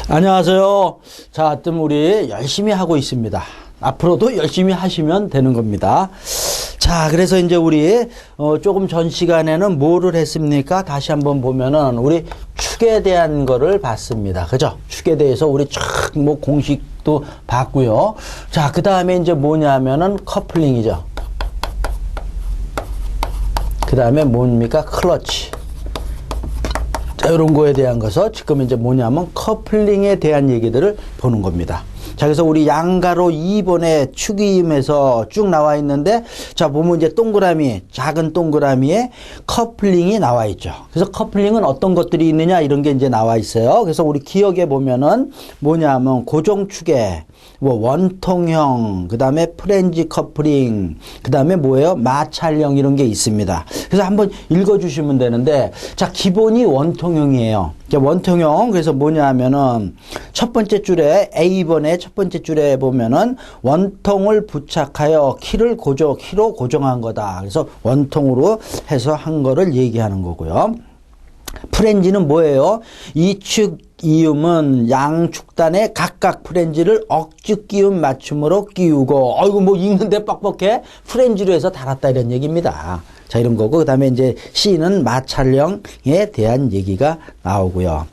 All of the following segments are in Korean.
안녕하세요. 자, 하여튼 우리 열심히 하고 있습니다. 앞으로도 열심히 하시면 되는 겁니다. 자, 그래서 이제 우리 조금 전 시간에는 뭐를 했습니까? 다시 한번 보면은 우리 축에 대한 거를 봤습니다. 그죠? 축에 대해서 우리 쫙 뭐 공식도 봤고요. 자, 그 다음에 이제 뭐냐면은 커플링이죠. 그 다음에 뭡니까? 클러치. 자, 이런 거에 대한 것은 지금 이제 뭐냐면 커플링에 대한 얘기들을 보는 겁니다. 자, 그래서 우리 양가로 2번의 축이임에서 쭉 나와 있는데, 자, 보면 이제 동그라미, 작은 동그라미에 커플링이 나와 있죠. 그래서 커플링은 어떤 것들이 있느냐, 이런 게 이제 나와 있어요. 그래서 우리 기억에 보면은 뭐냐면 고정축에, 뭐 원통형, 그 다음에 프렌지 커플링, 그 다음에 뭐예요? 마찰형 이런 게 있습니다. 그래서 한번 읽어주시면 되는데, 자, 기본이 원통형이에요. 원통형, 그래서 뭐냐 하면은 첫 번째 줄에 A번의 첫 번째 줄에 보면은 원통을 부착하여 키로 고정한 거다. 그래서 원통으로 해서 한 거를 얘기하는 거고요. 프렌지는 뭐예요? 이축 이음은 양축단에 각각 프렌지를 억지 끼움 맞춤으로 끼우고, 어이구 뭐 읽는데 뻑뻑해? 프렌지로 해서 달았다 이런 얘기입니다. 자, 이런 거고, 그 다음에 이제 C는 마찰형에 대한 얘기가 나오고요.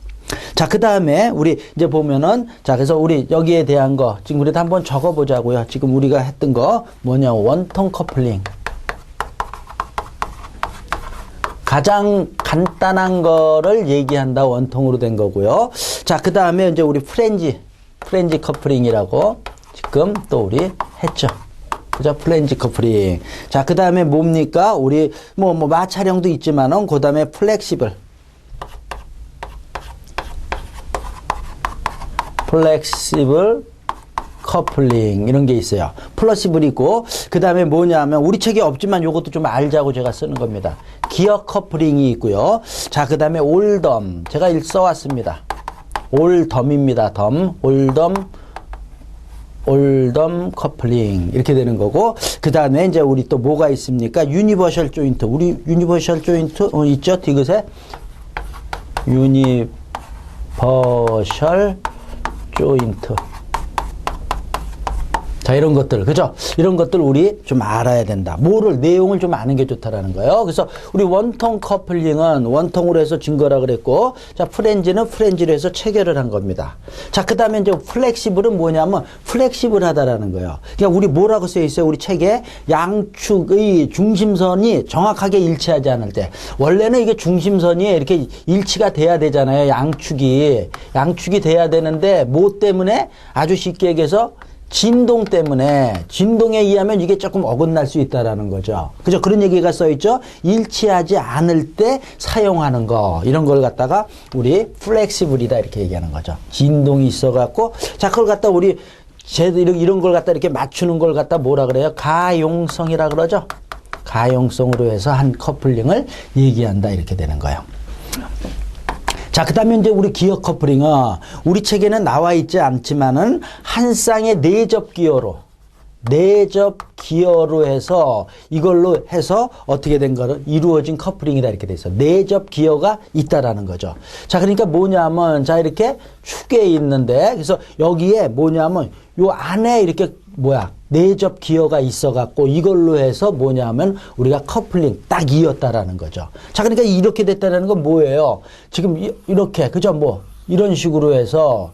자, 그 다음에 우리 이제 보면은, 자, 그래서 우리 여기에 대한 거 지금 우리도 한번 적어보자고요. 지금 우리가 했던 거 뭐냐, 원통 커플링. 가장 간단한 거를 얘기한다, 원통으로 된 거고요. 자, 그 다음에 이제 우리 프렌지 커플링이라고 지금 또 우리 했죠. 그죠? 프렌지 커플링. 자, 그 다음에 뭡니까? 우리 뭐 마찰형도 있지만은 그 다음에 플렉시블 커플링 이런 게 있어요. 플러시블 있고, 그 다음에 뭐냐면 우리 책에 없지만 요것도 좀 알자고 제가 쓰는 겁니다. 기어 커플링이 있고요. 자, 그 다음에 올덤 제가 써왔습니다. 올덤입니다. 올덤 커플링 이렇게 되는 거고, 그 다음에 이제 우리 또 뭐가 있습니까? 유니버셜 조인트. 우리 유니버셜 조인트 있죠? 디귿에 유니버셜 조인트. 자, 이런 것들, 그죠? 이런 것들 우리 좀 알아야 된다. 내용을 좀 아는 게 좋다라는 거예요. 그래서 우리 원통 커플링은 원통으로 해서 진 거라 그랬고, 자, 프렌지는 프렌지로 해서 체결을 한 겁니다. 자, 그 다음에 이제 플렉시블은 뭐냐면 플렉시블 하다라는 거예요. 그러니까 우리 뭐라고 써 있어요? 우리 책에 양축의 중심선이 정확하게 일치하지 않을 때. 원래는 이게 중심선이 이렇게 일치가 돼야 되잖아요. 양축이 돼야 되는데, 뭐 때문에? 아주 쉽게 얘기해서 진동 때문에, 진동에 의하면 이게 조금 어긋날 수 있다라는 거죠. 그죠? 그런 얘기가 써있죠? 일치하지 않을 때 사용하는 거, 이런 걸 갖다가 우리 플렉시블이다 이렇게 얘기하는 거죠. 진동이 있어갖고, 자, 그걸 갖다 우리 이런 걸 갖다 이렇게 맞추는 걸 갖다 뭐라 그래요? 가용성이라 그러죠? 가용성으로 해서 한 커플링을 얘기한다 이렇게 되는 거예요. 자, 그 다음에 이제 우리 기어 커플링은 우리 책에는 나와 있지 않지만은 한 쌍의 내접 기어로 해서 이걸로 해서 어떻게 된 거를 이루어진 커플링이다 이렇게 돼 있어. 내접 기어가 있다라는 거죠. 자, 그러니까 뭐냐면, 자, 이렇게 축에 있는데, 그래서 여기에 뭐냐면 요 안에 이렇게 내접 기어가 있어갖고 이걸로 해서 뭐냐면 우리가 커플링 딱 이었다라는 거죠. 자, 그러니까 이렇게 됐다라는 건 뭐예요? 지금 이렇게, 그죠? 이런 식으로 해서,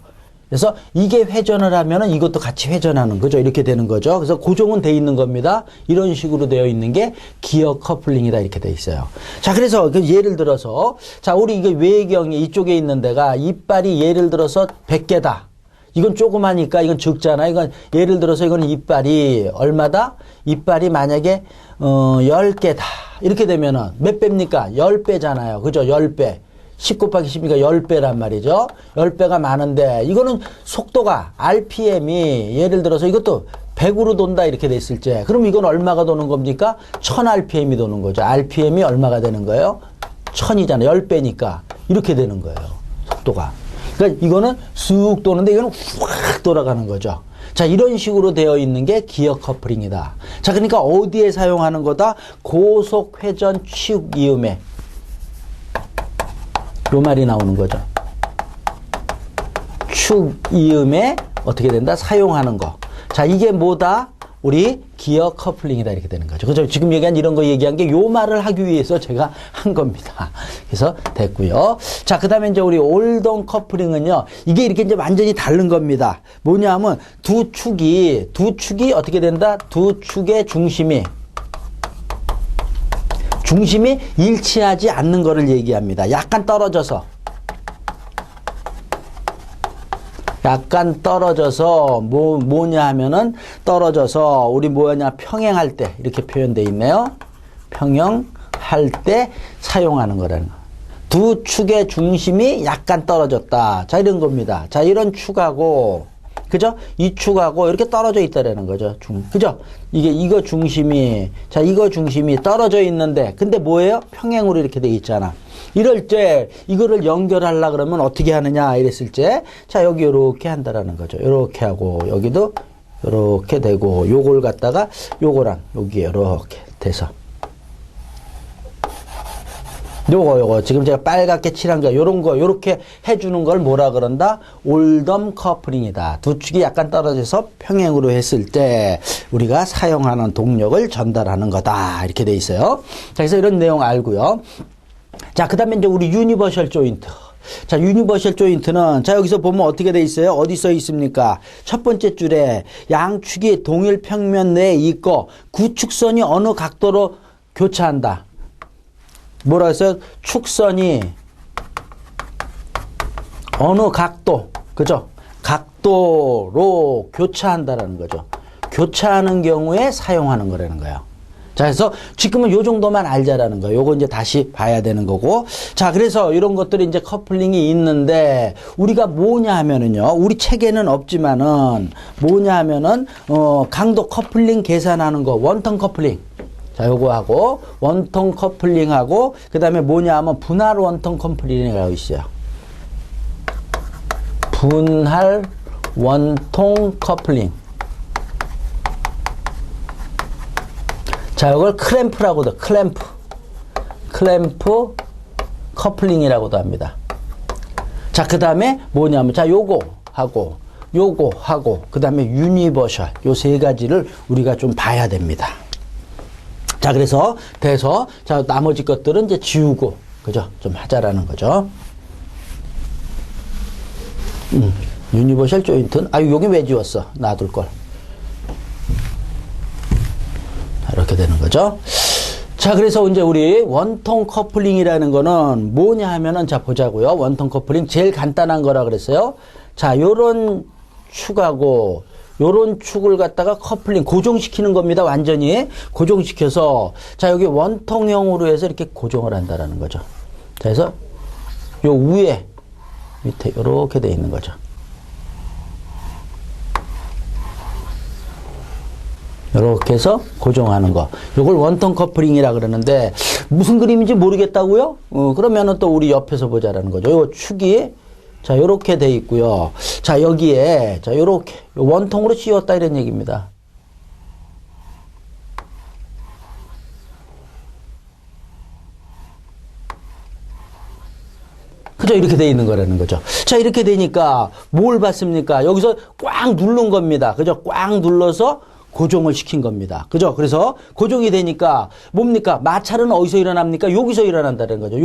그래서 이게 회전을 하면은 이것도 같이 회전하는 거죠. 이렇게 되는 거죠. 그래서 고정은 돼 있는 겁니다. 이런 식으로 되어 있는 게 기어 커플링이다 이렇게 돼 있어요. 자, 그래서 예를 들어서, 자, 우리 이게 외경이 이쪽에 있는 데가 이빨이 예를 들어서 100개다. 이건 조그마니까 이건 적잖아. 이건 예를 들어서 이거는 이빨이 얼마다? 이빨이 만약에 10개다. 이렇게 되면은 몇 배입니까? 10배잖아요. 그죠? 10배. 10 곱하기 10이니까 10배란 말이죠. 10배가 많은데, 이거는 속도가, RPM이, 예를 들어서 이것도 100으로 돈다 이렇게 됐을 때, 그럼 이건 얼마가 도는 겁니까? 1000rpm이 도는 거죠. RPM이 얼마가 되는 거예요? 1000이잖아요. 10배니까. 이렇게 되는 거예요. 속도가. 그러니까 이거는 쑥 도는데 이거는 확 돌아가는 거죠. 자, 이런 식으로 되어 있는 게 기어 커플링이다. 자, 그러니까 어디에 사용하는 거다? 고속 회전 치욱 이음에. 요 말이 나오는 거죠. 축이음에 어떻게 된다? 사용하는 거. 자, 이게 뭐다? 우리 기어 커플링이다 이렇게 되는 거죠. 그죠? 지금 얘기한 이런 거 얘기한 게 요 말을 하기 위해서 제가 한 겁니다. 그래서 됐고요. 자, 그다음에 이제 우리 올던 커플링은요. 이게 이렇게 이제 완전히 다른 겁니다. 뭐냐면 두 축이 어떻게 된다? 두 축의 중심이 일치하지 않는 거를 얘기합니다. 약간 떨어져서 뭐냐 하면은 떨어져서 우리 뭐냐 평행할 때 이렇게 표현되어 있네요. 평행할 때 사용하는 거라는 거. 두 축의 중심이 약간 떨어졌다. 자, 이런 겁니다. 자, 이런 축하고 그죠? 이 축하고 이렇게 떨어져 있다라는 거죠. 그죠? 이거 중심이 떨어져 있는데 근데 뭐예요? 평행으로 이렇게 돼 있잖아. 이럴 때 이거를 연결하려 그러면 어떻게 하느냐 이랬을 때 자, 여기 요렇게 한다라는 거죠. 요렇게 하고 여기도 요렇게 되고 요걸 갖다가 요거랑 여기 요렇게 돼서 요거 지금 제가 빨갛게 칠한 거 요런 거 요렇게 해주는 걸 뭐라 그런다? 올덤 커플링이다. 두 축이 약간 떨어져서 평행으로 했을 때 우리가 사용하는 동력을 전달하는 거다 이렇게 돼 있어요. 자, 그래서 이런 내용 알고요. 자, 그 다음에 이제 우리 유니버셜 조인트. 자, 유니버셜 조인트는 자, 여기서 보면 어떻게 돼 있어요? 어디 써 있습니까? 첫 번째 줄에 양축이 동일 평면 내에 있고 구축선이 어느 각도로 교차한다. 뭐라 했어요? 축선이 어느 각도, 그죠? 각도로 교차한다라는 거죠. 교차하는 경우에 사용하는 거라는 거예요. 자, 그래서 지금은 요 정도만 알자라는 거예요. 요거 이제 다시 봐야 되는 거고. 자, 그래서 이런 것들이 이제 커플링이 있는데, 우리가 뭐냐 하면은요, 우리 책에는 없지만은, 뭐냐 하면은, 강도 커플링 계산하는 거, 원턴 커플링. 자, 요거 하고, 원통 커플링하고, 그 다음에 뭐냐 하면, 분할 원통 커플링이라고 있어요. 분할 원통 커플링. 자, 이걸 클램프라고도, 클램프 커플링이라고도 합니다. 자, 그 다음에 뭐냐면, 자, 요거 하고, 그 다음에 유니버셜, 요 세 가지를 우리가 좀 봐야 됩니다. 자, 그래서 돼서 자, 나머지 것들은 이제 지우고 그죠? 좀 하자라는 거죠. 유니버셜 조인트는 아유, 여기 왜 지웠어? 놔둘 걸. 이렇게 되는 거죠. 자, 그래서 이제 우리 원통 커플링이라는 거는 뭐냐 하면은 자, 보자고요. 원통 커플링 제일 간단한 거라 그랬어요. 자, 요런 축하고 요런 축을 갖다가 커플링 고정시키는 겁니다. 완전히 고정시켜서 자, 여기 원통형으로 해서 이렇게 고정을 한다라는 거죠. 자, 그래서 요 위에 밑에 요렇게 돼 있는 거죠. 요렇게 해서 고정하는 거. 요걸 원통 커플링이라 그러는데 무슨 그림인지 모르겠다고요? 그러면은 또 우리 옆에서 보자라는 거죠. 요 축이 자, 요렇게 돼 있고요. 자, 여기에 자, 요렇게 원통으로 씌웠다 이런 얘기입니다. 그죠? 이렇게 돼 있는 거라는 거죠. 자, 이렇게 되니까 뭘 봤습니까? 여기서 꽉 누른 겁니다. 그죠? 꽉 눌러서 고정을 시킨 겁니다. 그죠? 그래서 고정이 되니까 뭡니까? 마찰은 어디서 일어납니까? 여기서 일어난다는 거죠.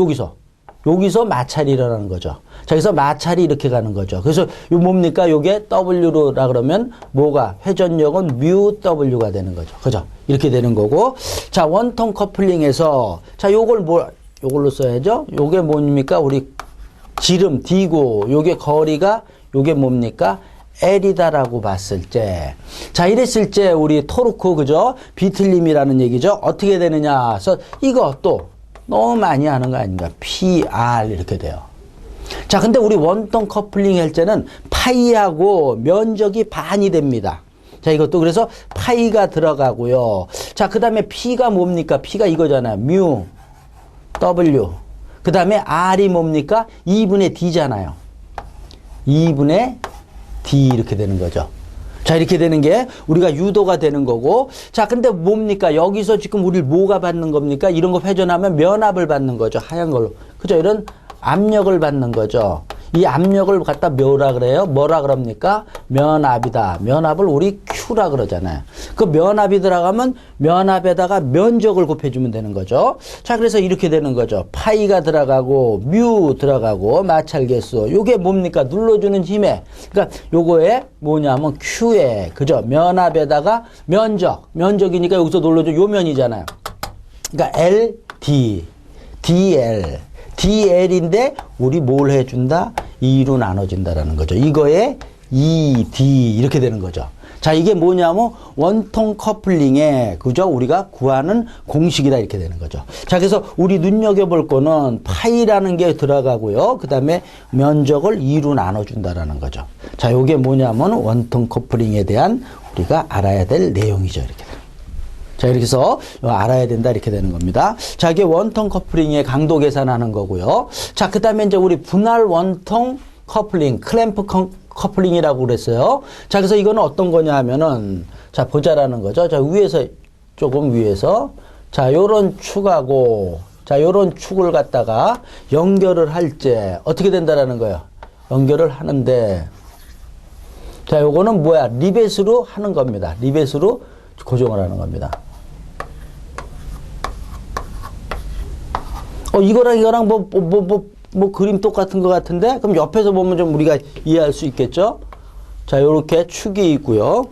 여기서 마찰이 일어나는 거죠. 자, 그래서 마찰이 이렇게 가는 거죠. 그래서 요 뭡니까? 요게 W라 그러면 뭐가? 회전력은 뮤 W가 되는 거죠. 그죠? 이렇게 되는 거고. 자, 원통 커플링에서 자, 요걸로 써야죠. 요게 뭡니까? 우리 지름 D고 요게 거리가 요게 뭡니까? L이다라고 봤을 때, 자, 이랬을 때 우리 토르크 그죠? 비틀림이라는 얘기죠. 어떻게 되느냐? 그래서 이거 또 너무 많이 하는 거 아닌가? PR 이렇게 돼요. 자, 근데 우리 원통 커플링 할 때는 파이하고 면적이 반이 됩니다. 자, 이것도 그래서 파이가 들어가고요. 자, 그 다음에 P가 뭡니까? P가 이거잖아요. 뮤 W. 그 다음에 R이 뭡니까? 2분의 D잖아요. 2분의 D 이렇게 되는 거죠. 자, 이렇게 되는 게 우리가 유도가 되는 거고. 자, 근데 뭡니까? 여기서 지금 우리 뭐가 받는 겁니까? 이런 거 회전하면 면압을 받는 거죠. 하얀 걸로. 그죠? 이런 압력을 받는 거죠. 이 압력을 갖다 뭐라 그래요? 뭐라 그럽니까? 면압이다. 면압을 우리 Q라 그러잖아요. 그 면압이 들어가면 면압에다가 면적을 곱해주면 되는 거죠. 자, 그래서 이렇게 되는 거죠. 파이가 들어가고 뮤 들어가고 마찰계수. 요게 뭡니까? 눌러주는 힘에. 그러니까 요거에 뭐냐면 Q에 그죠? 면압에다가 면적이니까 여기서 눌러줘 요 면이잖아요. 그러니까 LD, DL. DL인데 우리 뭘 해준다? 2로 나눠진다라는 거죠. 이거에 ED 이렇게 되는 거죠. 자, 이게 뭐냐면 원통 커플링에 그죠? 우리가 구하는 공식이다 이렇게 되는 거죠. 자, 그래서 우리 눈여겨볼 거는 파이라는 게 들어가고요. 그 다음에 면적을 2로 나눠준다라는 거죠. 자, 요게 뭐냐면 원통 커플링에 대한 우리가 알아야 될 내용이죠. 이렇게. 자, 이렇게 해서 알아야 된다 이렇게 되는 겁니다. 자, 이게 원통 커플링의 강도 계산하는 거고요. 자, 그 다음에 이제 우리 분할 원통 커플링, 클램프 커플링이라고 그랬어요. 자, 그래서 이거는 어떤 거냐 하면은, 자, 보자라는 거죠. 자, 위에서, 조금 위에서, 자, 요런 축하고, 자, 요런 축을 갖다가 연결을 할 때 어떻게 된다라는 거예요. 연결을 하는데, 자, 요거는 뭐야? 리벳으로 하는 겁니다. 리벳으로 고정을 하는 겁니다. 이거랑 뭐 그림 똑같은 것 같은데? 그럼 옆에서 보면 좀 우리가 이해할 수 있겠죠? 자, 요렇게 축이 있고요.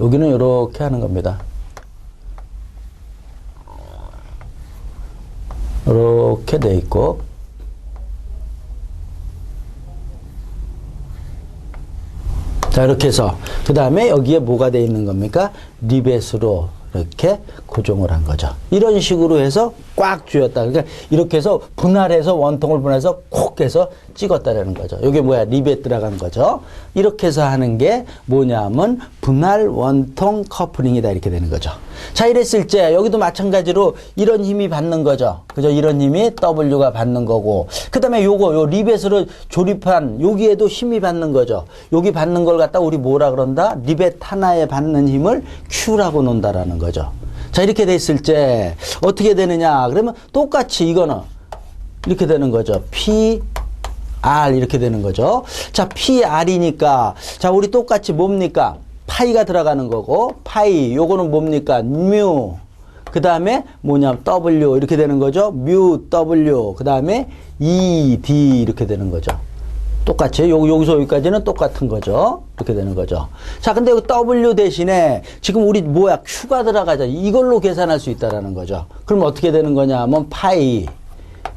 여기는 요렇게 하는 겁니다. 요렇게 돼 있고. 자, 이렇게 해서 그 다음에 여기에 뭐가 돼 있는 겁니까? 리벳으로 이렇게 고정을 한 거죠. 이런 식으로 해서 꽉 쥐었다. 그러니까 이렇게 해서 분할해서 원통을 분할해서 콕 해서 찍었다라는 거죠. 이게 뭐야? 리벳 들어간 거죠. 이렇게 해서 하는 게 뭐냐면 분할 원통 커플링이다 이렇게 되는 거죠. 자, 이랬을 때 여기도 마찬가지로 이런 힘이 받는 거죠. 그죠? 이런 힘이 W가 받는 거고. 그 다음에 요 리벳으로 조립한 여기에도 힘이 받는 거죠. 여기 받는 걸 갖다 우리 뭐라 그런다? 리벳 하나에 받는 힘을 Q라고 논다라는 거죠. 자, 이렇게 됐을 때 어떻게 되느냐? 그러면 똑같이 이거는 이렇게 되는 거죠. PR 이렇게 되는 거죠. 자, PR이니까 자, 우리 똑같이 뭡니까? 파이가 들어가는 거고 파이 요거는 뭡니까? 뮤. 그 다음에 뭐냐? W 이렇게 되는 거죠. 뮤 W. 그 다음에 ED 이렇게 되는 거죠. 똑같이 여기서 여기까지는 똑같은 거죠. 이렇게 되는 거죠. 자, 근데 그 W 대신에 지금 우리 뭐야? Q가 들어가자. 이걸로 계산할 수 있다라는 거죠. 그럼 어떻게 되는 거냐 하면 파이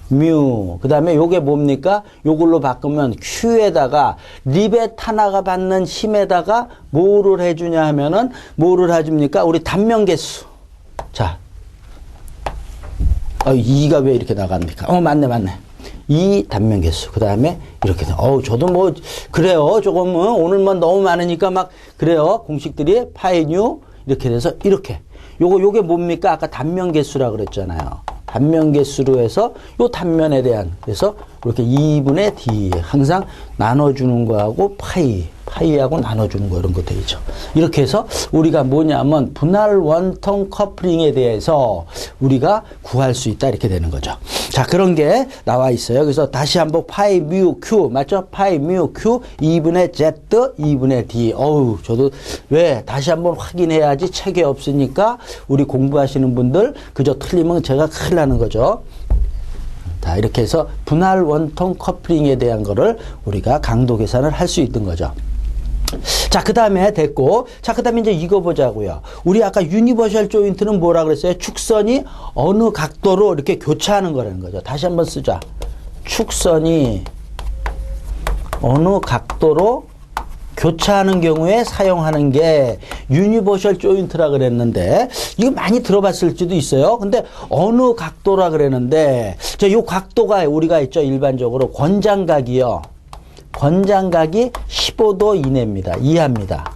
뮤. 그 다음에 요게 뭡니까? 요걸로 바꾸면 Q에다가 리벳 하나가 받는 힘에다가 뭐를 해주냐 하면은 뭐를 해줍니까? 우리 단면계수. 자. 2가 왜 이렇게 나갑니까? 맞네. 이 단면계수. 그 다음에 이렇게 돼. 저도 뭐, 그래요. 조금은 오늘만 너무 많으니까 막, 그래요. 공식들이 파이 뉴. 이렇게 돼서 이렇게. 요게 뭡니까? 아까 단면계수라 그랬잖아요. 단면계수로 해서 요 단면에 대한 그래서 이렇게 2분의 D 항상 나눠주는 거하고 파이하고 나눠주는 거 이런 거 되죠. 이렇게 해서 우리가 뭐냐면 분할 원통 커플링에 대해서 우리가 구할 수 있다 이렇게 되는 거죠. 자, 그런 게 나와 있어요. 그래서 다시 한번 파이 뮤 Q 맞죠? 파이 뮤 Q 2분의 Z 2분의 D. 저도 왜 다시 한번 확인해야지 책에 없으니까 우리 공부하시는 분들 그저 틀리면 제가 큰일 나는 거죠. 자, 이렇게 해서 분할 원통 커플링에 대한 거를 우리가 강도 계산을 할 수 있는 거죠. 자, 그 다음에 됐고. 자, 그 다음에 이제 이거 보자고요. 우리 아까 유니버셜 조인트는 뭐라 그랬어요? 축선이 어느 각도로 이렇게 교차하는 거라는 거죠. 다시 한번 쓰자. 축선이 어느 각도로 교차하는 경우에 사용하는 게 유니버셜 조인트라 그랬는데 이거 많이 들어봤을지도 있어요. 근데 어느 각도라 그랬는데 요 각도가 우리가 있죠. 일반적으로 권장각이요. 권장각이 15도 이내입니다. 이하입니다.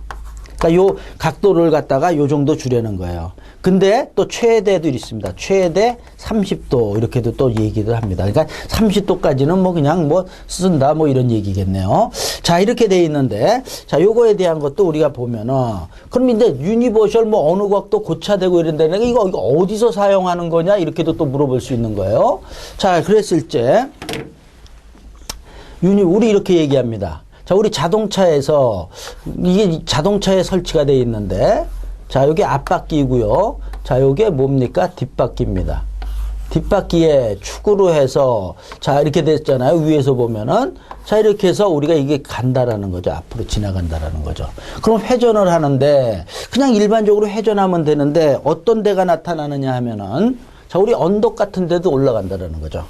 그러니까 요 각도를 갖다가 요 정도 주려는 거예요. 근데 또 최대도 있습니다. 최대 30도 이렇게도 또 얘기를 합니다. 그러니까 30도까지는 뭐 그냥 뭐 쓴다 뭐 이런 얘기겠네요. 자, 이렇게 돼 있는데 자, 요거에 대한 것도 우리가 보면은 그럼 이제 유니버셜 뭐 어느 각도 고차되고 이런다는 게 이거 어디서 사용하는 거냐 이렇게도 또 물어볼 수 있는 거예요. 자, 그랬을 때 우리 이렇게 얘기합니다. 자, 우리 자동차에서, 이게 자동차에 설치가 되어 있는데, 자, 여기 앞바퀴이고요. 자, 요게 뭡니까? 뒷바퀴입니다. 뒷바퀴에 축으로 해서, 자, 이렇게 됐잖아요. 위에서 보면은. 자, 이렇게 해서 우리가 이게 간다라는 거죠. 앞으로 지나간다라는 거죠. 그럼 회전을 하는데, 그냥 일반적으로 회전하면 되는데, 어떤 데가 나타나느냐 하면은, 자, 우리 언덕 같은 데도 올라간다라는 거죠.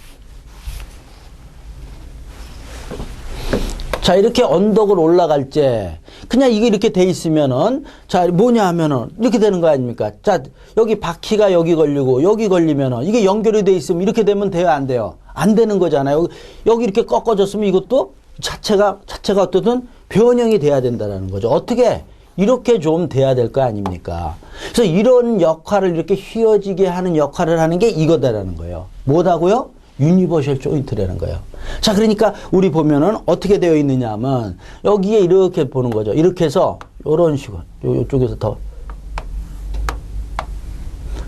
자, 이렇게 언덕을 올라갈 때, 그냥 이게 이렇게 돼 있으면은, 자, 뭐냐 하면은, 이렇게 되는 거 아닙니까? 자, 여기 바퀴가 여기 걸리고, 여기 걸리면은, 이게 연결이 돼 있으면 이렇게 되면 돼요, 안 돼요? 안 되는 거잖아요. 여기 이렇게 꺾어졌으면 이것도 자체가 어떻든 변형이 돼야 된다는 거죠. 어떻게? 이렇게 좀 돼야 될 거 아닙니까? 그래서 이런 역할을 이렇게 휘어지게 하는 역할을 하는 게 이거다라는 거예요. 뭐다고요? 유니버셜 조인트라는 거예요. 자, 그러니까 우리 보면은 어떻게 되어 있느냐 하면 여기에 이렇게 보는 거죠. 이렇게 해서 요런 식으로 요쪽에서 더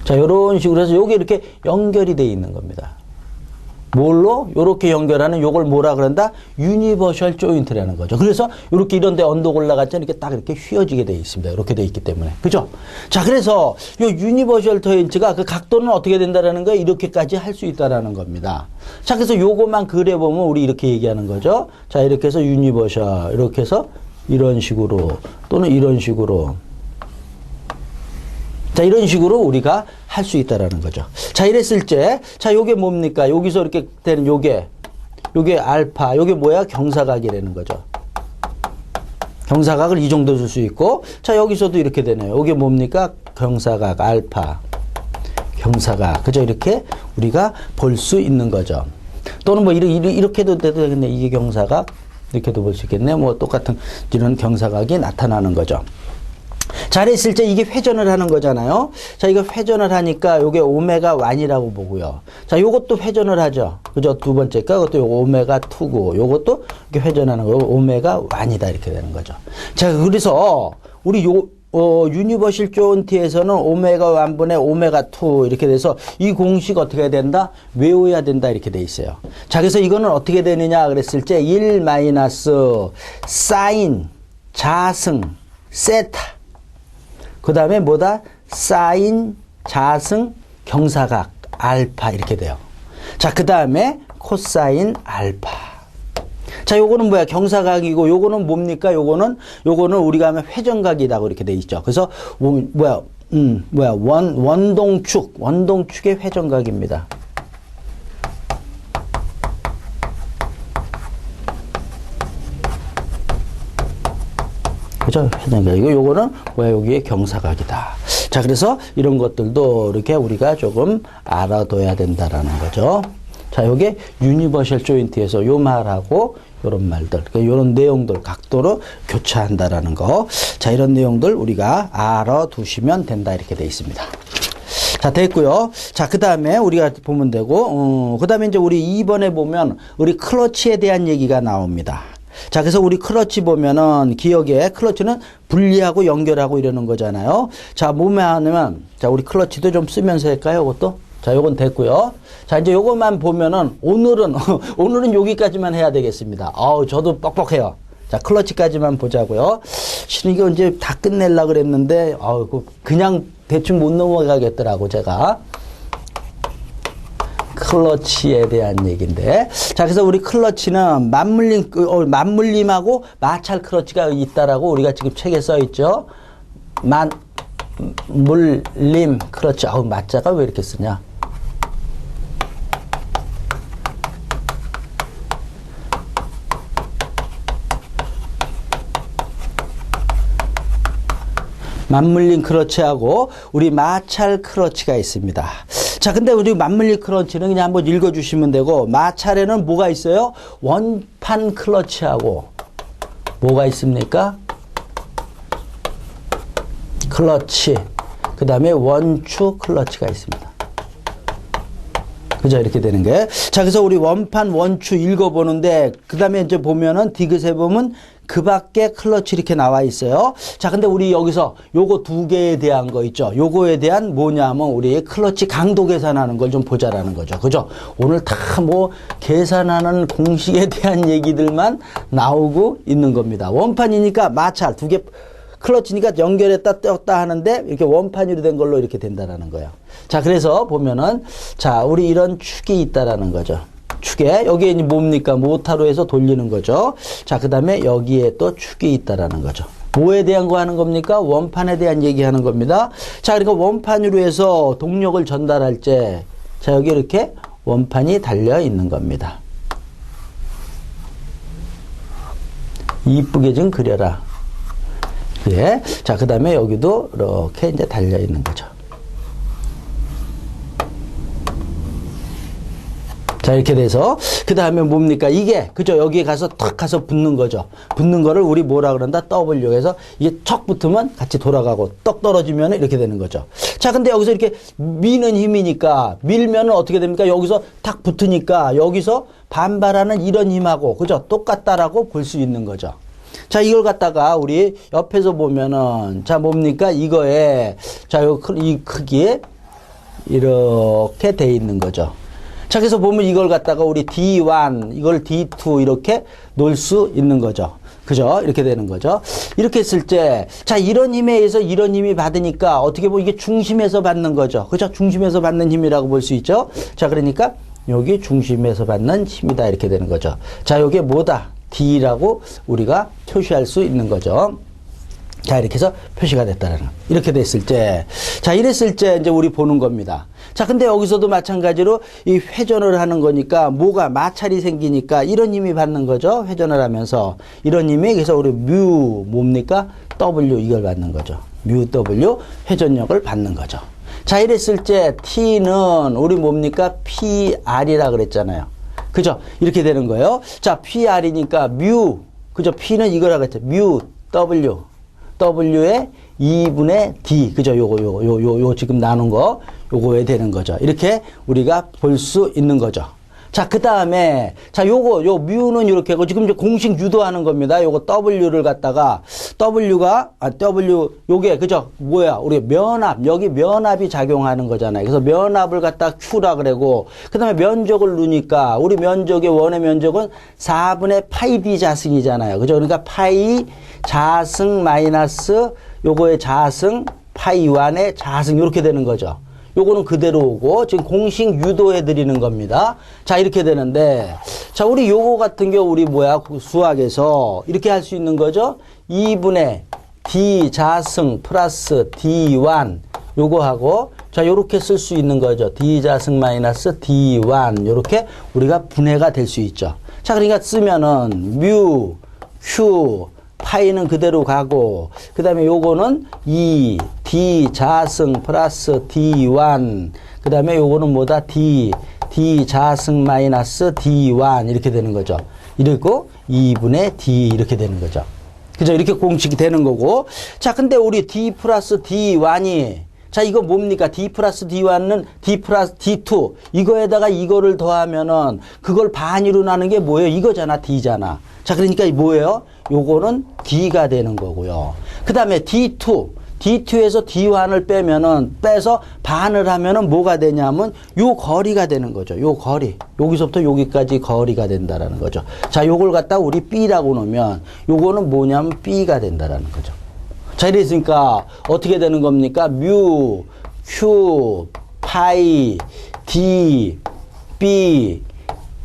자, 요런 식으로 해서 요게 이렇게 연결이 되어 있는 겁니다. 뭘로? 요렇게 연결하는 요걸 뭐라 그런다? 유니버셜 조인트라는 거죠. 그래서 요렇게 이런데 언덕 올라갔잖아요. 이렇게 딱 이렇게 휘어지게 되어 있습니다. 이렇게 되어 있기 때문에. 그죠? 자, 그래서 요 유니버셜 조인트가 그 각도는 어떻게 된다라는 거예요? 이렇게까지 할 수 있다라는 겁니다. 자, 그래서 요것만 그려보면 우리 이렇게 얘기하는 거죠. 자, 이렇게 해서 유니버셜, 이렇게 해서 이런 식으로 또는 이런 식으로 자, 이런 식으로 우리가 할 수 있다라는 거죠. 자, 이랬을 때, 자, 요게 뭡니까? 여기서 이렇게 되는 요게 알파, 요게 뭐야? 경사각이라는 거죠. 경사각을 이 정도 줄 수 있고, 자, 여기서도 이렇게 되네요. 요게 뭡니까? 경사각, 알파, 경사각. 그죠? 이렇게 우리가 볼 수 있는 거죠. 또는 뭐, 이렇게도 돼도 되겠네. 이게 경사각. 이렇게도 볼 수 있겠네. 뭐, 똑같은 이런 경사각이 나타나는 거죠. 잘했을 때 이게 회전을 하는 거잖아요. 자, 이거 회전을 하니까 요게 오메가 1이라고 보고요. 자, 요것도 회전을 하죠. 그죠? 두 번째 거, 그것도 오메가 2고, 요것도 이렇게 회전하는 거, 오메가 1이다. 이렇게 되는 거죠. 자, 그래서 우리 유니버셜 조인트에서는 오메가 1분의 오메가 2 이렇게 돼서 이 공식 어떻게 해야 된다? 외워야 된다. 이렇게 돼 있어요. 자, 그래서 이거는 어떻게 되느냐 그랬을 때 1 마이너스 사인 자승 세타 그 다음에 뭐다? 사인, 자승, 경사각, 알파 이렇게 돼요. 자, 그 다음에 코사인, 알파. 자, 요거는 뭐야? 경사각이고 요거는 뭡니까? 요거는 우리가 하면 회전각이라고 이렇게 돼 있죠. 그래서 원동축의 회전각입니다. 그죠? 회전각이고, 요거는 뭐야? 여기에 경사각이다. 자, 그래서 이런 것들도 이렇게 우리가 조금 알아둬야 된다라는 거죠. 자, 요게 유니버셜 조인트에서 요 말하고 요런 말들, 그러니까 요런 내용들 각도로 교차한다라는 거. 자, 이런 내용들 우리가 알아두시면 된다. 이렇게 돼 있습니다. 자, 됐고요. 자, 그 다음에 우리가 보면 되고, 그 다음에 이제 우리 2번에 보면 우리 클러치에 대한 얘기가 나옵니다. 자, 그래서 우리 클러치 보면은 기억에 클러치는 분리하고 연결하고 이러는 거잖아요. 자, 뭐만 하면, 자, 우리 클러치도 좀 쓰면서 할까요? 이것도? 자, 요건 됐고요. 자, 이제 요것만 보면은 오늘은 여기까지만 해야 되겠습니다. 저도 뻑뻑해요. 자, 클러치까지만 보자고요. 실은 이거 이제 다 끝내려고 그랬는데, 그냥 대충 못 넘어가겠더라고, 제가. 클러치에 대한 얘기인데. 자, 그래서 우리 클러치는 맞물림하고 마찰 클러치가 있다라고 우리가 지금 책에 써 있죠. 맞물림 클러치. 맞자가 왜 이렇게 쓰냐? 맞물림 클러치하고 우리 마찰 클러치가 있습니다. 자, 근데 우리 맞물림 클러치는 그냥 한번 읽어주시면 되고, 마찰에는 뭐가 있어요? 원판 클러치하고 뭐가 있습니까? 클러치. 그 다음에 원추 클러치가 있습니다. 그죠? 이렇게 되는 게. 자, 그래서 우리 원판, 원추 읽어보는데, 그 다음에 이제 보면은, 디귿에 보면, 그 밖에 클러치 이렇게 나와 있어요. 자, 근데 우리 여기서 요거 두 개에 대한 거 있죠? 요거에 대한 뭐냐면, 우리 클러치 강도 계산하는 걸 좀 보자라는 거죠. 그죠? 오늘 다 뭐, 계산하는 공식에 대한 얘기들만 나오고 있는 겁니다. 원판이니까 마찰, 두 개, 클러치니까 연결했다 떴다 하는데 이렇게 원판으로 된 걸로 이렇게 된다라는 거예요. 자, 그래서 보면은 자, 우리 이런 축이 있다라는 거죠. 축에 여기에 이제 뭡니까? 모타로 해서 돌리는 거죠. 자, 그다음에 여기에 또 축이 있다라는 거죠. 뭐에 대한 거 하는 겁니까? 원판에 대한 얘기하는 겁니다. 자, 그러니까 원판으로 해서 동력을 전달할 때 자, 여기 이렇게 원판이 달려 있는 겁니다. 이쁘게 좀 그려라. 예. 자, 그 다음에 여기도 이렇게 이제 달려 있는 거죠. 자, 이렇게 돼서, 그 다음에 뭡니까? 이게, 그죠? 여기에 가서 탁 가서 붙는 거죠. 붙는 거를 우리 뭐라 그런다? W 해서 이게 척 붙으면 같이 돌아가고, 떡 떨어지면 이렇게 되는 거죠. 자, 근데 여기서 이렇게 미는 힘이니까, 밀면은 어떻게 됩니까? 여기서 탁 붙으니까, 여기서 반발하는 이런 힘하고, 그죠? 똑같다라고 볼 수 있는 거죠. 자, 이걸 갖다가 우리 옆에서 보면은, 자, 뭡니까? 이거에, 자, 이 크기에 이렇게 돼 있는 거죠. 자, 그래서 보면 이걸 갖다가 우리 D1, 이걸 D2 이렇게 놓을 수 있는 거죠. 그죠? 이렇게 되는 거죠. 이렇게 했을 때, 자, 이런 힘에 의해서 이런 힘이 받으니까 어떻게 보면 이게 중심에서 받는 거죠. 그죠? 중심에서 받는 힘이라고 볼 수 있죠. 자, 그러니까 여기 중심에서 받는 힘이다. 이렇게 되는 거죠. 자, 요게 뭐다? D라고 우리가 표시할 수 있는 거죠. 자, 이렇게 해서 표시가 됐다라는 거. 이렇게 됐을 때, 자, 이랬을 때 이제 우리 보는 겁니다. 자, 근데 여기서도 마찬가지로 이 회전을 하는 거니까 뭐가 마찰이 생기니까 이런 힘이 받는 거죠. 회전을 하면서 이런 힘이 그래서 우리 뮤 뭡니까? W 이걸 받는 거죠. 뮤 W 회전력을 받는 거죠. 자, 이랬을 때 T는 우리 뭡니까? PR이라 그랬잖아요. 그죠? 이렇게 되는 거예요. 자, PR이니까 뮤, 그죠? P는 이거라고 했죠. 뮤 W. W의 2분의 D. 그죠? 요거 지금 나눈 거, 요거에 되는 거죠. 이렇게 우리가 볼 수 있는 거죠. 자, 그 다음에, 자, 요 뮤는 이렇게 하고, 지금 이제 공식 유도하는 겁니다. 요거 W를 갖다가, 요게, 그죠? 뭐야? 우리 면압, 여기 면압이 작용하는 거잖아요. 그래서 면압을 갖다 Q라 그러고, 그 다음에 면적을 누니까, 우리 면적의 원의 면적은 4분의 파이 D 자승이잖아요. 그죠? 그러니까 파이 자승 마이너스 요거의 자승, 파이 1의 자승, 요렇게 되는 거죠. 요거는 그대로 오고 지금 공식 유도해 드리는 겁니다. 자, 이렇게 되는데 자, 우리 요거 같은 경우 우리 뭐야 수학에서 이렇게 할 수 있는 거죠. 2분의 D 자승 플러스 D1 요거 하고 자, 요렇게 쓸 수 있는 거죠. D 자승 마이너스 D1 요렇게 우리가 분해가 될 수 있죠. 자, 그러니까 쓰면은 뮤 Q 파이는 그대로 가고 그 다음에 요거는 2 D 자승 플러스 D1 그 다음에 요거는 뭐다? D 자승 마이너스 D1 이렇게 되는 거죠. 이러고 2분의 D 이렇게 되는 거죠. 그죠? 이렇게 공식이 되는 거고 자, 근데 우리 D 플러스 D1이 자, 이거 뭡니까? D 플러스 D1은 D 플러스 D2 이거에다가 이거를 더하면은 그걸 반으로 나는 게 뭐예요? 이거잖아. D잖아. 자, 그러니까 뭐예요? 요거는 D가 되는 거고요. 그 다음에 D2에서 D1을 빼서 반을 하면은 뭐가 되냐면 요 거리가 되는 거죠. 요 거리. 여기서부터 여기까지 거리가 된다라는 거죠. 자, 요걸 갖다 우리 B라고 놓으면 요거는 뭐냐면 B가 된다라는 거죠. 자, 이랬으니까 어떻게 되는 겁니까? 뮤, Q, 파이, D, B,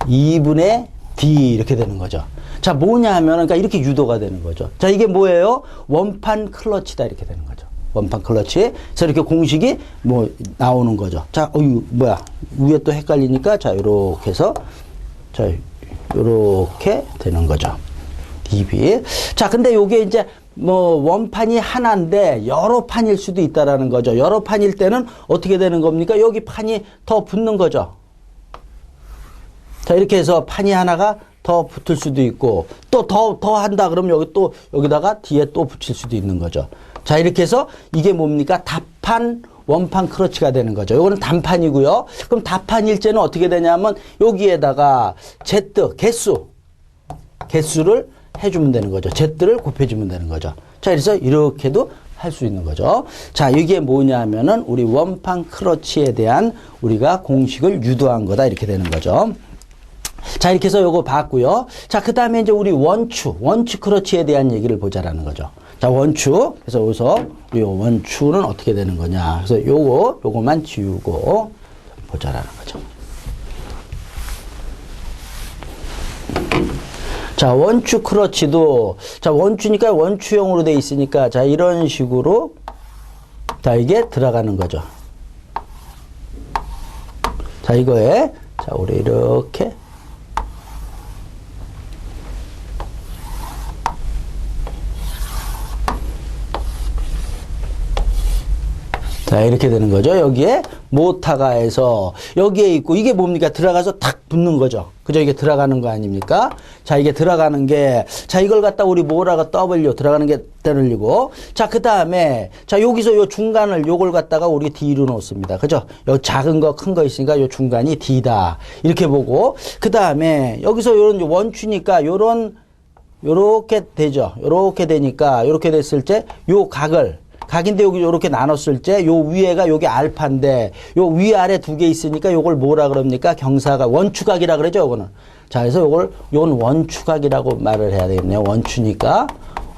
2분의 D 이렇게 되는 거죠. 자, 뭐냐 하면, 그러니까 이렇게 유도가 되는 거죠. 자, 이게 뭐예요? 원판 클러치다. 이렇게 되는 거죠. 원판 클러치. 그래서 이렇게 공식이 뭐 나오는 거죠. 자, 뭐야. 위에 또 헷갈리니까, 자, 요렇게 해서, 자, 요렇게 되는 거죠. DB. 자, 근데 요게 이제 뭐 원판이 하나인데 여러 판일 수도 있다라는 거죠. 여러 판일 때는 어떻게 되는 겁니까? 여기 판이 더 붙는 거죠. 자, 이렇게 해서 판이 하나가 더 붙을 수도 있고 또 더 한다 그러면 여기다가 뒤에 또 붙일 수도 있는 거죠. 자, 이렇게 해서 이게 뭡니까? 답판 원판 크러치가 되는 거죠. 요거는 단판이고요. 그럼 다판일제는 어떻게 되냐면 여기에다가 Z 개수를 해주면 되는 거죠. Z를 곱해주면 되는 거죠. 자, 그래서 이렇게도 할 수 있는 거죠. 자, 이게 뭐냐면은 우리 원판 크러치에 대한 우리가 공식을 유도한 거다. 이렇게 되는 거죠. 자, 이렇게 해서 요거 봤고요. 자, 그 다음에 이제 우리 원추 크러치에 대한 얘기를 보자라는 거죠. 자, 원추. 그래서 여기서 우리 원추는 어떻게 되는 거냐. 그래서 요거만 지우고 보자라는 거죠. 자, 원추 크러치도, 자, 원추니까 원추형으로 돼 있으니까, 자, 이런 식으로, 자, 이게 들어가는 거죠. 자, 이거에, 자, 우리 이렇게, 자, 이렇게 되는 거죠. 여기에 모타가에서 여기에 있고 이게 뭡니까? 들어가서 탁 붙는 거죠. 그죠? 이게 들어가는 거 아닙니까? 자, 이게 들어가는 게, 자, 이걸 갖다 우리 뭐라고 W 들어가는 게 때리고, 자, 그 다음에, 자, 여기서 요 중간을 요걸 갖다가 우리 D로 놓습니다. 그죠? 요 작은 거, 큰 거 있으니까 요 중간이 D다. 이렇게 보고, 그 다음에 여기서 요런 원추니까 요렇게 되죠. 요렇게 되니까, 요렇게 됐을 때 요 각인데 여기 요렇게 나눴을 때 요 위에가 요게 알파인데 요 위아래 두 개 있으니까 요걸 뭐라 그럽니까? 경사가 원추각이라 그러죠, 요거는. 자, 그래서 요건 원추각이라고 말을 해야 되겠네요. 원추니까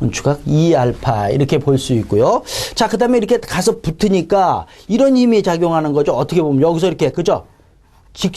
원추각 2알파 이렇게 볼 수 있고요. 자, 그다음에 이렇게 가서 붙으니까 이런 힘이 작용하는 거죠. 어떻게 보면 여기서 이렇게 그죠?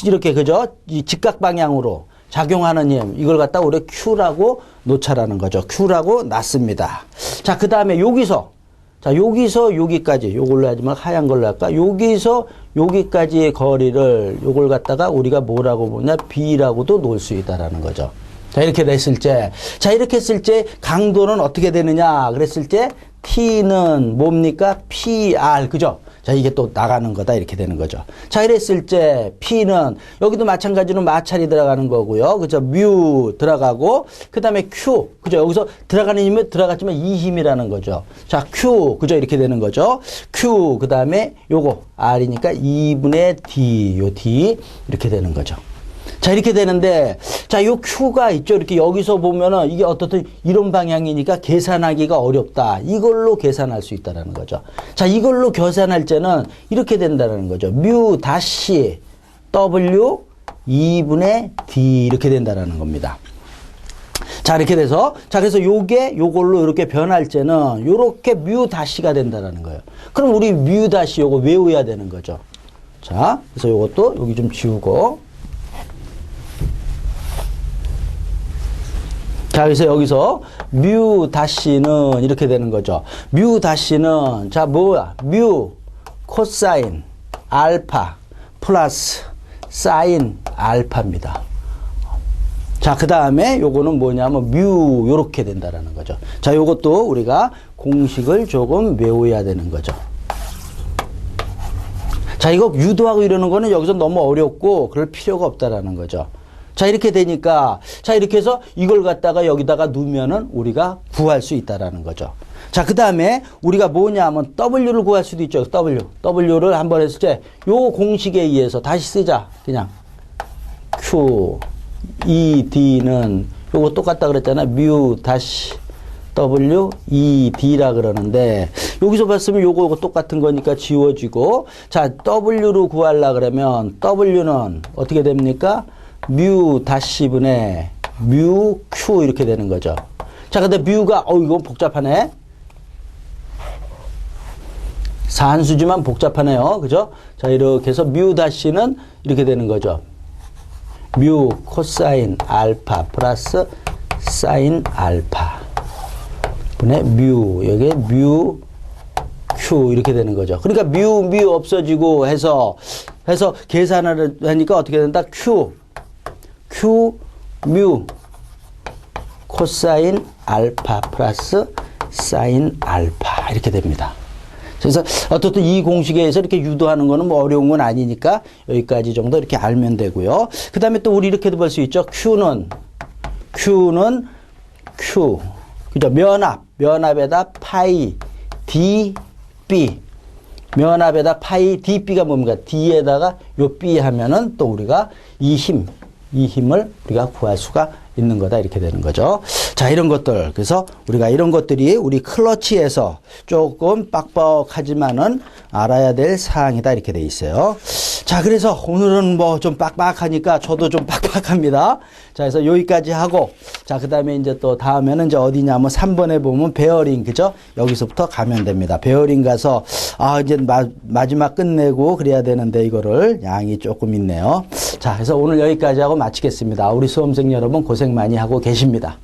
이렇게 그죠? 이 직각 방향으로 작용하는 힘, 이걸 갖다 우리 Q라고 놓자라는 거죠. Q라고 놨습니다. 자, 그다음에 여기서 여기까지, 요걸로 하지만 하얀 걸로 할까? 여기서 여기까지의 거리를, 요걸 갖다가 우리가 뭐라고 보냐? B라고도 놓을 수 있다라는 거죠. 자, 이렇게 됐을 때, 자, 이렇게 했을 때 강도는 어떻게 되느냐? 그랬을 때 T는 뭡니까? PR, 그죠? 자, 이게 또 나가는 거다. 이렇게 되는 거죠. 자, 이랬을 때 P는 여기도 마찬가지로 마찰이 들어가는 거고요. 그죠? 뮤 들어가고 그 다음에 Q, 그죠? 여기서 들어가는 힘이 들어갔지만 이 힘이라는 거죠. 자, Q, 그죠? 이렇게 되는 거죠. Q, 그 다음에 요거 R이니까 2분의 D, 요 D 이렇게 되는 거죠. 자, 이렇게 되는데, 자, 요 Q가 있죠. 이렇게 여기서 보면은 이게 어떻든 이런 방향이니까 계산하기가 어렵다. 이걸로 계산할 수 있다라는 거죠. 자, 이걸로 계산할 때는 이렇게 된다는 거죠. 뮤 다시 W 2분의 D 이렇게 된다라는 겁니다. 자, 이렇게 돼서, 자, 그래서 요걸로 이렇게 변할 때는 요렇게 뮤 다시가 된다라는 거예요. 그럼 우리 뮤 다시 요거 외워야 되는 거죠. 자, 그래서 요것도 여기 좀 지우고, 자, 그래서 여기서 뮤 다시는 이렇게 되는 거죠. 뮤 다시는 자, 뭐야? 뮤 코사인 알파 플러스 사인 알파입니다. 자, 그 다음에 요거는 뭐냐면 뮤 요렇게 된다라는 거죠. 자, 요것도 우리가 공식을 조금 외워야 되는 거죠. 자, 이거 유도하고 이러는 거는 여기서 너무 어렵고 그럴 필요가 없다라는 거죠. 자, 이렇게 되니까, 자, 이렇게 해서 이걸 갖다가 여기다가 놓으면은 우리가 구할 수 있다라는 거죠. 자, 그 다음에 우리가 뭐냐 하면 W를 구할 수도 있죠. W를 한번 했을 때, 요 공식에 의해서 다시 쓰자. 그냥. Q, E, D는 요거 똑같다 그랬잖아. 뮤 다시 W, E, D라 그러는데, 여기서 봤으면 요거 똑같은 거니까 지워지고, 자, W로 구하려 그러면 W는 어떻게 됩니까? 뮤 다시분의 뮤 Q 이렇게 되는 거죠. 자, 근데 뮤가 이거 복잡하네. 산수지만 복잡하네요. 그죠? 자, 이렇게 해서 뮤 다시는 이렇게 되는 거죠. 뮤 코사인 알파 플러스 사인 알파 분의 뮤, 여기에 뮤 Q 이렇게 되는 거죠. 그러니까 뮤 없어지고 해서 계산을 하니까 어떻게 된다? Q 뮤 코사인 알파 플러스 사인 알파 이렇게 됩니다. 그래서 어떻든 이 공식에 의해서 이렇게 유도하는 거는 뭐 어려운 건 아니니까 여기까지 정도 이렇게 알면 되고요. 그 다음에 또 우리 이렇게도 볼 수 있죠. Q는 Q 그죠? 면합에다 파이 D B 면 앞에다 파이 DB가 뭡니까? D에다가 요 B 하면은 또 우리가 이 힘을 우리가 구할 수가 있는 거다 이렇게 되는 거죠. 자, 이런 것들. 그래서 우리가 이런 것들이 우리 클러치에서 조금 빡빡하지만은 알아야 될 사항이다 이렇게 돼 있어요. 자, 그래서 오늘은 뭐 좀 빡빡하니까 저도 좀 빡빡합니다. 자, 그래서 여기까지 하고 자, 그다음에 이제 또 다음에는 이제 어디냐면 3번에 보면 베어링 그죠? 여기서부터 가면 됩니다. 베어링 가서 이제 마지막 끝내고 그래야 되는데 이거를 양이 조금 있네요. 자, 그래서 오늘 여기까지 하고 마치겠습니다. 우리 수험생 여러분 고생 많이 하고 계십니다.